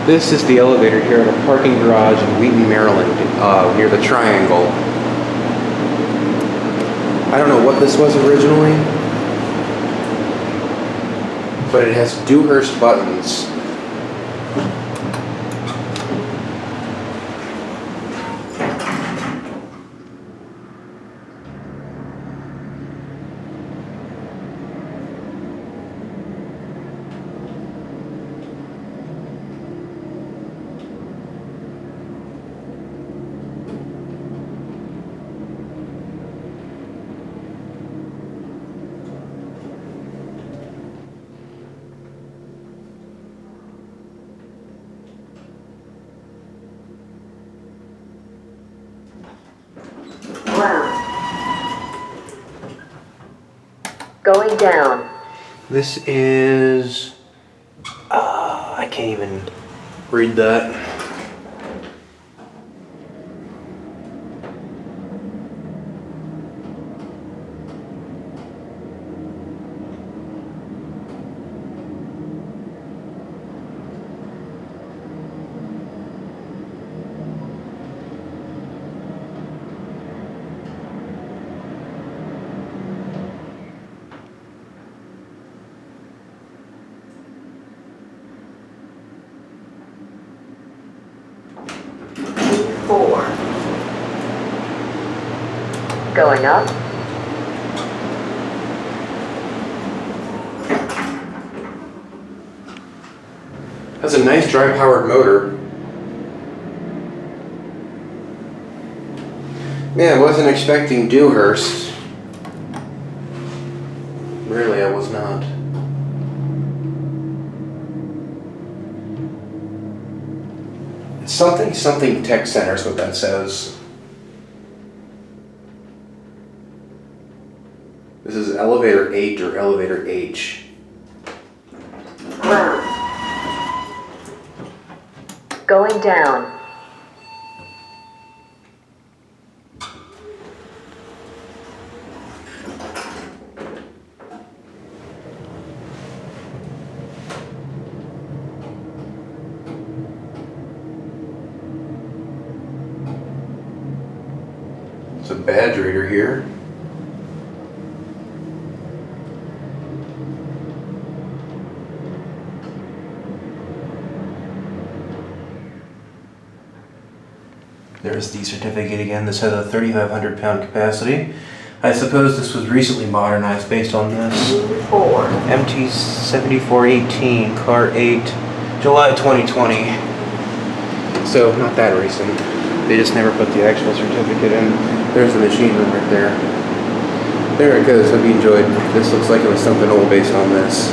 This is the elevator here at a parking garage in Wheaton, Maryland, near the Triangle. I don't know what this was originally, but it has Dewhurst buttons. Going down. This is... I can't even read that. Going up. Has a nice dry-powered motor. Yeah, I wasn't expecting Dewhurst. Really, I was not. It's something tech center is what that says. This is elevator 8 or elevator H. Going down. It's a badge reader here. There's the certificate again. This has a 3,500 pound capacity. I suppose this was recently modernized based on this. MT7418, car 8, July 2020. So, not that recent. They just never put the actual certificate in. There's the machine room right there. There it goes. Hope you enjoyed. This looks like it was something old based on this.